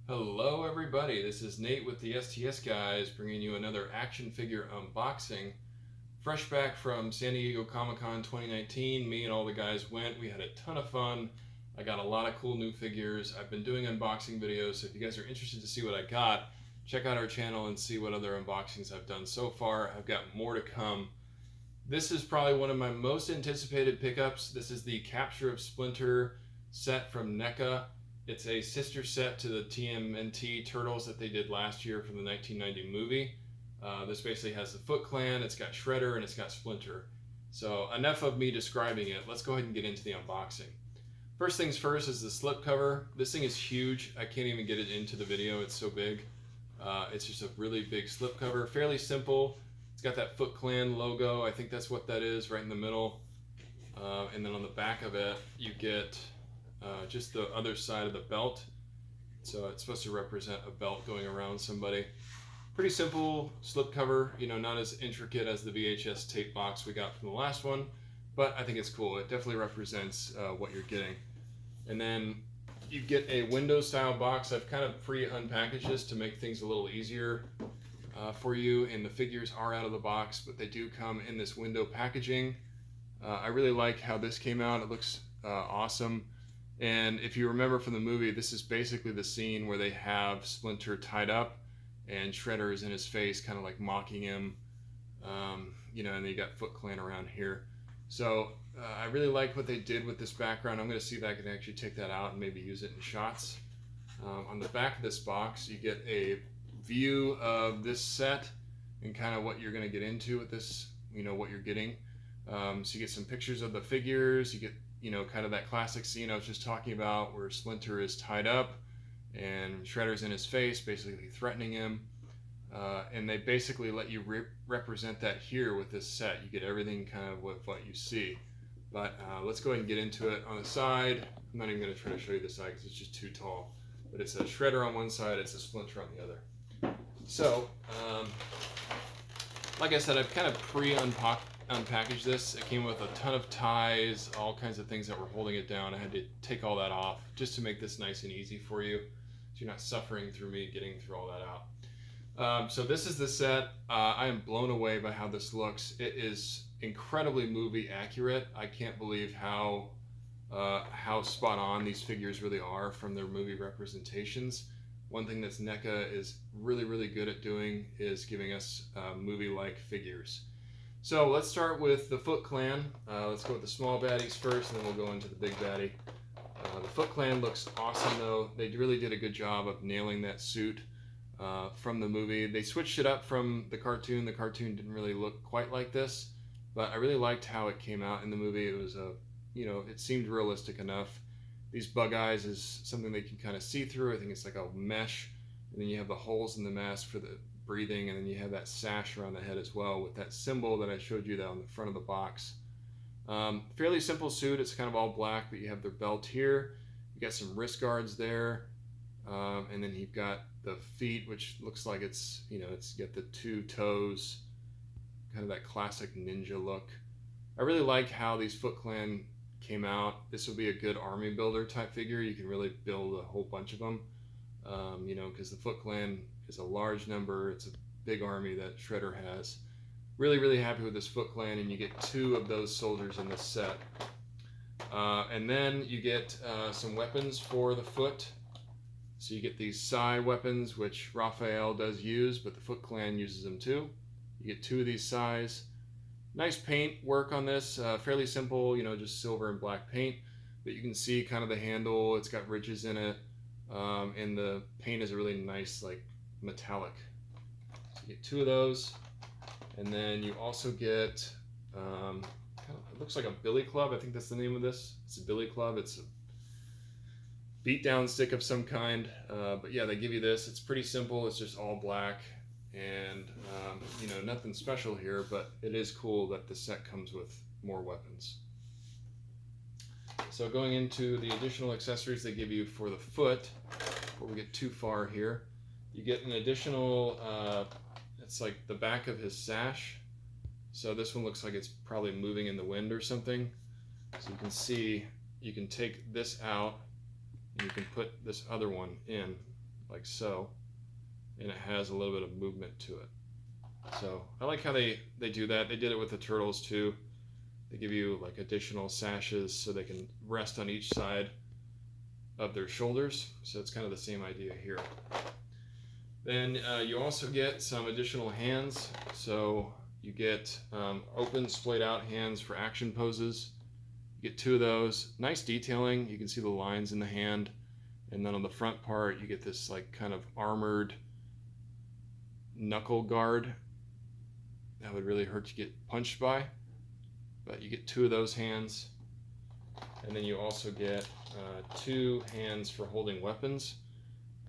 Hello everybody, this is Nate with the STS Guys bringing you another action figure unboxing. Fresh back from San Diego Comic-Con 2019, me and all the guys went. We had a ton of fun. I got a lot of cool new figures. I've been doing unboxing videos, so if you guys are interested to see what I got, check out our channel and see what other unboxings I've done so far. I've got more to come. This is probably one of my most anticipated pickups. This is the Capture of Splinter set from NECA. It's a sister set to the Tmnt Turtles that they did last year from the 1990 movie. This basically has the Foot Clan, it's got Shredder, and it's got Splinter. So enough of me describing it. Let's go ahead and get into the unboxing. First things first is the slipcover. This thing is huge. I can't even get it into the video. It's so big. It's just a really big slipcover. Fairly simple. It's got that Foot Clan logo. I think that's what that is right in the middle. And then on the back of it, you get just the other side of the belt. So it's supposed to represent a belt going around somebody. Pretty simple slipcover, you know, not as intricate as the VHS tape box we got from the last one, but I think it's cool. It definitely represents what you're getting. And then you get a window style box. I've kind of pre-unpackaged this to make things a little easier for you, and the figures are out of the box, but they do come in this window packaging. I really like how this came out. It looks awesome. And if you remember from the movie, this is basically the scene where they have Splinter tied up and Shredder is in his face, kind of like mocking him, you know, and then you got Foot Clan around here. So I really like what they did with this background. I'm going to see if I can actually take that out and maybe use it in shots. On the back of this box, you get a view of this set and kind of what you're going to get into with this, you know, what you're getting. So you get some pictures of the figures, you get, you know, kind of that classic scene I was just talking about where Splinter is tied up and Shredder's in his face, basically threatening him. And they basically let you represent that here with this set. You get everything kind of with what you see. But let's go ahead and get into it. On the side, I'm not even going to try to show you the side because it's just too tall. But it's a Shredder on one side, it's a Splinter on the other. So, like I said, I've kind of unpackaged this. It came with a ton of ties, all kinds of things that were holding it down. I had to take all that off just to make this nice and easy for you, so you're not suffering through me getting through all that out. So this is the set. I am blown away by how this looks. It is incredibly movie accurate. I can't believe how spot on these figures really are from their movie representations. One thing that NECA is really, really good at doing is giving us movie-like figures. So let's start with the Foot Clan. Let's go with the small baddies first, and then we'll go into the big baddie. The Foot Clan looks awesome, though. They really did a good job of nailing that suit from the movie. They switched it up from the cartoon. The cartoon didn't really look quite like this, but I really liked how it came out in the movie. It was you know, it seemed realistic enough. These bug eyes is something they can kind of see through. I think it's like a mesh, and then you have the holes in the mask for the breathing, and then you have that sash around the head as well with that symbol that I showed you that on the front of the box. Fairly simple suit. It's kind of all black, but you have their belt here. You got some wrist guards there, and then you've got the feet, which looks like it's, you know, it's got the two toes, kind of that classic ninja look. I really like how these Foot Clan came out. This will be a good army builder type figure. You can really build a whole bunch of them, you know, because the Foot Clan is a large number. It's a big army that Shredder has. Really, really happy with this Foot Clan, and you get two of those soldiers in this set. And then you get some weapons for the foot. So you get these Psy weapons, which Raphael does use, but the Foot Clan uses them too. You get two of these Psys. Nice paint work on this, fairly simple, you know, just silver and black paint. But you can see kind of the handle, it's got ridges in it, and the paint is a really nice, like, metallic. So you get two of those, and then you also get, kind of, it looks like a billy club. I think that's the name of this. It's a billy club. It's a beat down stick of some kind, but yeah, they give you this. It's pretty simple. It's just all black. And, you know, nothing special here, but it is cool that the set comes with more weapons. So going into the additional accessories they give you for the foot, before we get too far here, you get an additional, it's like the back of his sash. So this one looks like it's probably moving in the wind or something. So you can see, you can take this out and you can put this other one in. like so, and it has a little bit of movement to it. So I like how they do that. They did it with the turtles too. They give you like additional sashes so they can rest on each side of their shoulders. So it's kind of the same idea here. Then you also get some additional hands. So you get open, splayed out hands for action poses. You get 2 of those. Nice detailing. You can see the lines in the hand. And then on the front part, you get this like kind of armored knuckle guard that would really hurt to get punched by. But you get 2 of those hands. And then you also get 2 hands for holding weapons.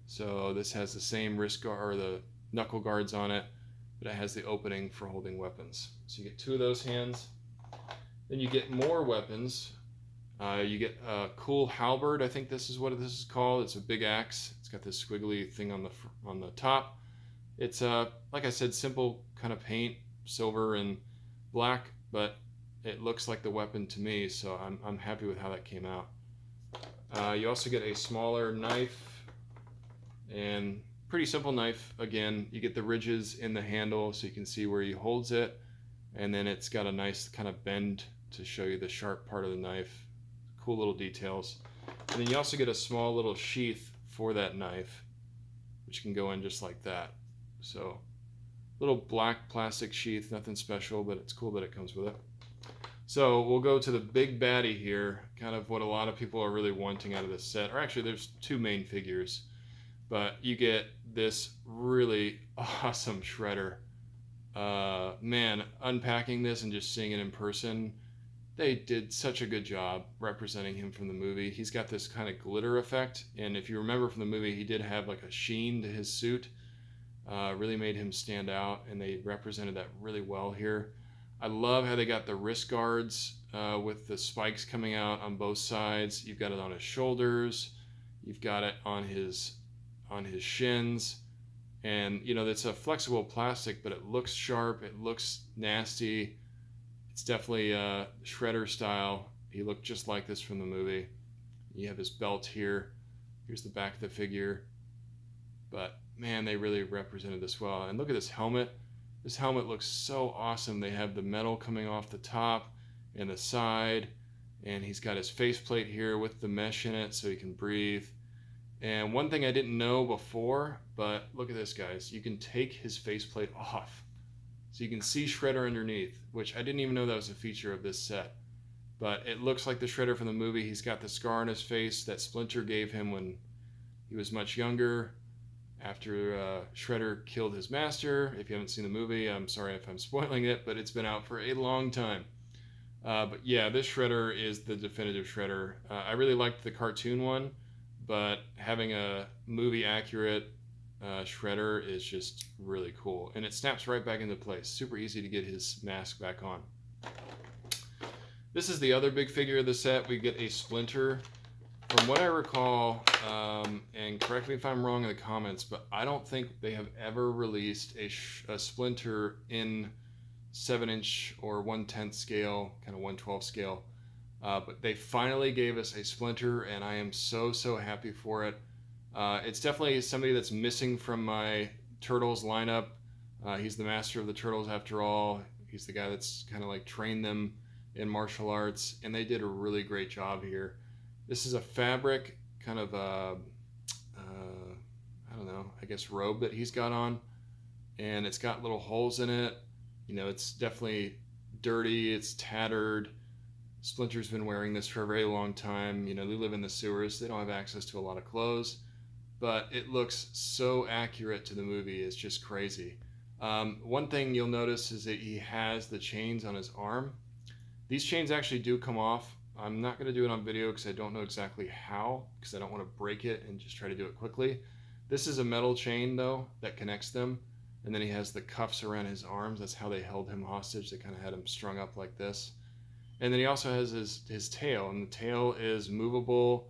So this has the same wrist guard or the knuckle guards on it, but it has the opening for holding weapons. So you get 2 of those hands. Then you get more weapons. You get a cool halberd. I think this is what this is called. It's a big axe. It's got this squiggly thing on the top. It's like I said, simple kind of paint, silver and black, but it looks like the weapon to me, so I'm happy with how that came out. You also get a smaller knife, and pretty simple knife. Again, you get the ridges in the handle so you can see where he holds it, and then it's got a nice kind of bend to show you the sharp part of the knife. Cool little details. And then you also get a small little sheath for that knife, which can go in just like that. So little black plastic sheath, nothing special, but it's cool that it comes with it. So we'll go to the big baddie here, kind of what a lot of people are really wanting out of this set. Or actually, there's 2 main figures, but you get this really awesome Shredder. Man, unpacking this and just seeing it in person, they did such a good job representing him from the movie. He's got this kind of glitter effect, and if you remember from the movie, he did have like a sheen to his suit. Really made him stand out, and they represented that really well here. I love how they got the wrist guards with the spikes coming out on both sides. You've got it on his shoulders, you've got it on his shins, and you know, it's a flexible plastic, but it looks sharp, it looks nasty. It's definitely Shredder style. He looked just like this from the movie. You have his belt here. Here's the back of the figure. But man, they really represented this well. And look at this helmet. This helmet looks so awesome. They have the metal coming off the top and the side, and he's got his faceplate here with the mesh in it so he can breathe. And one thing I didn't know before, but look at this, guys. You can take his faceplate off, so you can see Shredder underneath, which I didn't even know that was a feature of this set. But it looks like the Shredder from the movie. He's got the scar on his face that Splinter gave him when he was much younger, after Shredder killed his master. If you haven't seen the movie, I'm sorry if I'm spoiling it, but it's been out for a long time. But yeah, this Shredder is the definitive Shredder. I really liked the cartoon one, but having a movie accurate Shredder is just really cool. And it snaps right back into place. Super easy to get his mask back on. This is the other big figure of the set. We get a Splinter. From what I recall, and correct me if I'm wrong in the comments, but I don't think they have ever released a Splinter in 7-inch or 1/10 scale, kind of 1/12 scale. But they finally gave us a Splinter, and I am so happy for it. It's definitely somebody that's missing from my Turtles lineup. He's the master of the Turtles after all. He's the guy that's kind of like trained them in martial arts, and they did a really great job here. This is a fabric kind of, I don't know, I guess robe that he's got on, and it's got little holes in it. You know, it's definitely dirty, it's tattered. Splinter's been wearing this for a very long time. You know, they live in the sewers, they don't have access to a lot of clothes, but it looks so accurate to the movie, it's just crazy. One thing you'll notice is that he has the chains on his arm. These chains actually do come off. I'm not going to do it on video because I don't know exactly how, because I don't want to break it and just try to do it quickly. This is a metal chain, though, that connects them. And then he has the cuffs around his arms. That's how they held him hostage. They kind of had him strung up like this. And then he also has his tail, and the tail is movable.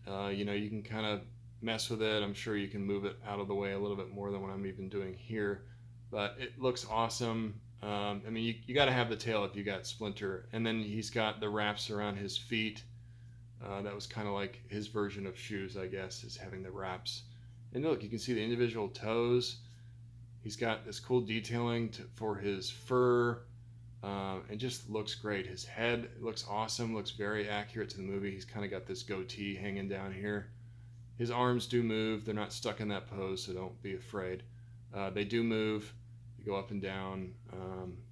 You know, you can kind of mess with it. I'm sure you can move it out of the way a little bit more than what I'm even doing here. But it looks awesome. I mean, you got to have the tail if you got Splinter. And then he's got the wraps around his feet. That was kind of like his version of shoes, I guess, is having the wraps. And look, you can see the individual toes. He's got this cool detailing for his fur. It just looks great. His head looks awesome, looks very accurate to the movie. He's kind of got this goatee hanging down here. His arms do move. They're not stuck in that pose, so don't be afraid. They do move. They go up and down,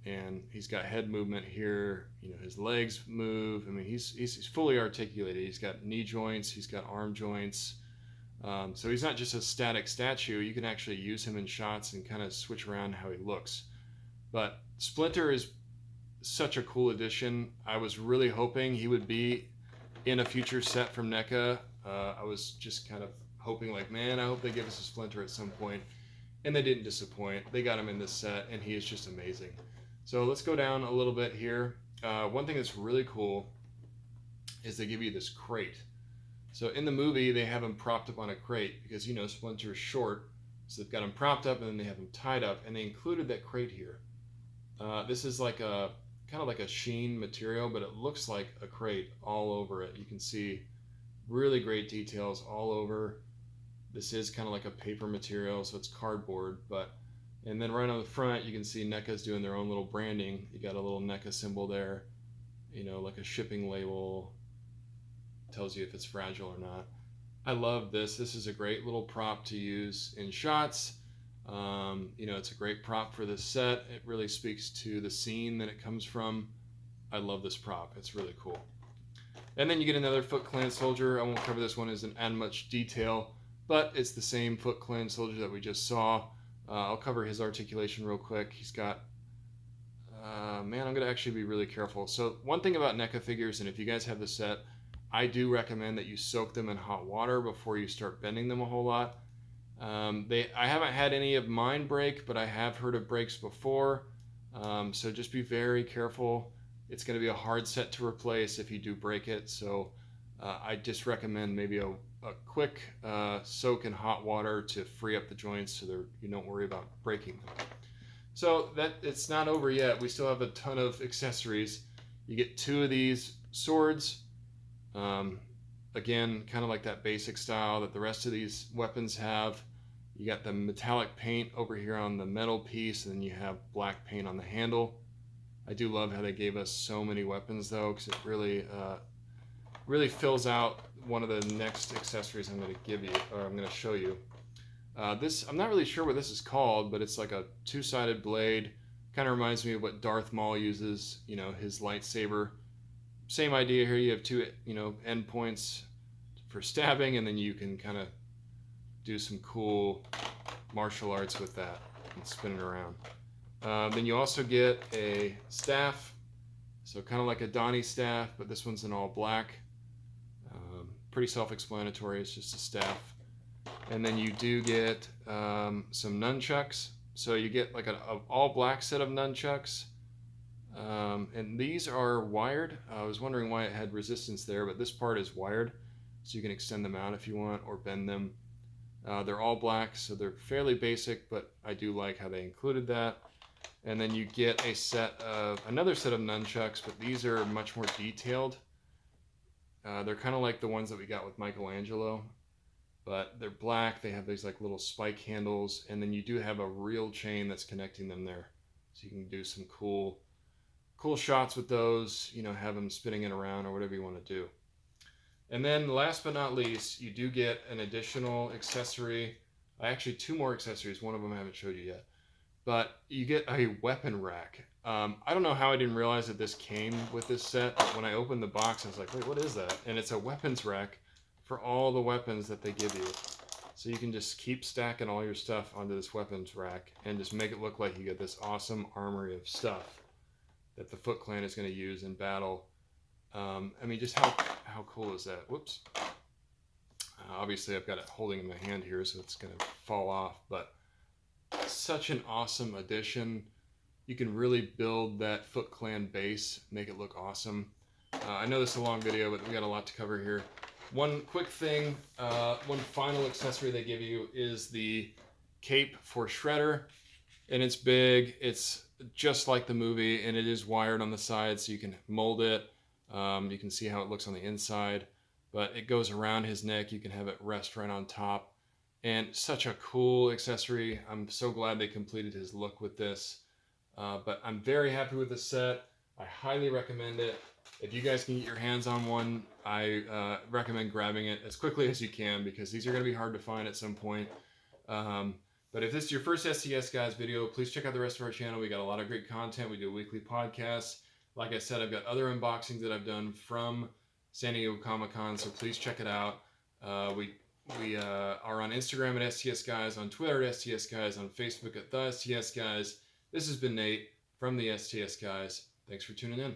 and he's got head movement here. You know, his legs move. I mean, he's fully articulated. He's got knee joints. He's got arm joints. So he's not just a static statue. You can actually use him in shots and kind of switch around how he looks. But Splinter is such a cool addition. I was really hoping he would be in a future set from NECA. I was just kind of hoping, like, man, I hope they give us a Splinter at some point. And they didn't disappoint. They got him in this set, and he is just amazing. So let's go down a little bit here. One thing that's really cool is they give you this crate. So in the movie, they have him propped up on a crate because, you know, Splinter is short. So they've got him propped up, and then they have him tied up, and they included that crate here. This is like a kind of like a sheen material, but it looks like a crate all over it. You can see really great details all over. This is kind of like a paper material, so it's cardboard, and then right on the front, you can see NECA's doing their own little branding. You got a little NECA symbol there, you know, like a shipping label. Tells you if it's fragile or not. I love this. This is a great little prop to use in shots. You know, it's a great prop for this set. It really speaks to the scene that it comes from. I love this prop. It's really cool. And then you get another Foot Clan soldier. I won't cover this one, isn't add much detail, but it's the same Foot Clan soldier that we just saw. I'll cover his articulation real quick. He's got, man, I'm going to actually be really careful. So one thing about NECA figures, and if you guys have the set, I do recommend that you soak them in hot water before you start bending them a whole lot. I haven't had any of mine break, but I have heard of breaks before. So just be very careful. It's going to be a hard set to replace if you do break it. So I just recommend maybe a quick soak in hot water to free up the joints so you don't worry about breaking them. So it's not over yet. We still have a ton of accessories. You get 2 of these swords. Again, kind of like that basic style that the rest of these weapons have. You got the metallic paint over here on the metal piece, and then you have black paint on the handle. I do love how they gave us so many weapons though, because it really fills out one of the next accessories I'm going to give you, or I'm going to show you. I'm not really sure what this is called, but it's like a 2-sided blade. Kind of reminds me of what Darth Maul uses, you know, his lightsaber. Same idea here. You have 2, you know, end points for stabbing, and then you can kind of do some cool martial arts with that and spin it around. Then you also get a staff, so kind of like a Donnie staff, but this one's in all black. Pretty self-explanatory. It's just a staff. And then you do get some nunchucks. So you get like an all black set of nunchucks. And these are wired. I was wondering why it had resistance there, but this part is wired, so you can extend them out if you want or bend them. They're all black, so they're fairly basic, but I do like how they included that. And then you get another set of nunchucks, but these are much more detailed. They're kind of like the ones that we got with Michelangelo, but they're black. They have these like little spike handles, and then you do have a real chain that's connecting them there, so you can do some cool shots with those, you know, have them spinning it around or whatever you want to do. And then last but not least, you do get an additional accessory. Actually, 2 more accessories. One of them I haven't showed you yet. But you get a weapon rack. I don't know how I didn't realize that this came with this set. But when I opened the box, I was like, wait, what is that? And it's a weapons rack for all the weapons that they give you. So you can just keep stacking all your stuff onto this weapons rack and just make it look like you get this awesome armory of stuff that the Foot Clan is going to use in battle. I mean, just how cool is that? Whoops. Obviously, I've got it holding in my hand here, so it's going to fall off. But such an awesome addition. You can really build that Foot Clan base, make it look awesome. I know this is a long video, but we got a lot to cover here. One quick thing, one final accessory they give you is the cape for Shredder. And it's big. It's just like the movie, and it is wired on the side, so you can mold it. You can see how it looks on the inside, but it goes around his neck. You can have it rest right on top, And such a cool accessory. I'm so glad they completed his look with this. But I'm very happy with the set. I highly recommend it. If you guys can get your hands on one, I recommend grabbing it as quickly as you can, because these are going to be hard to find at some point. But if this is your first STS Guys video, please check out the rest of our channel. We got a lot of great content. We do weekly podcasts. Like I said, I've got other unboxings that I've done from San Diego Comic-Con, so please check it out. We are on Instagram at STS Guys, on Twitter at STS Guys, on Facebook at The STS Guys. This has been Nate from the STS Guys. Thanks for tuning in.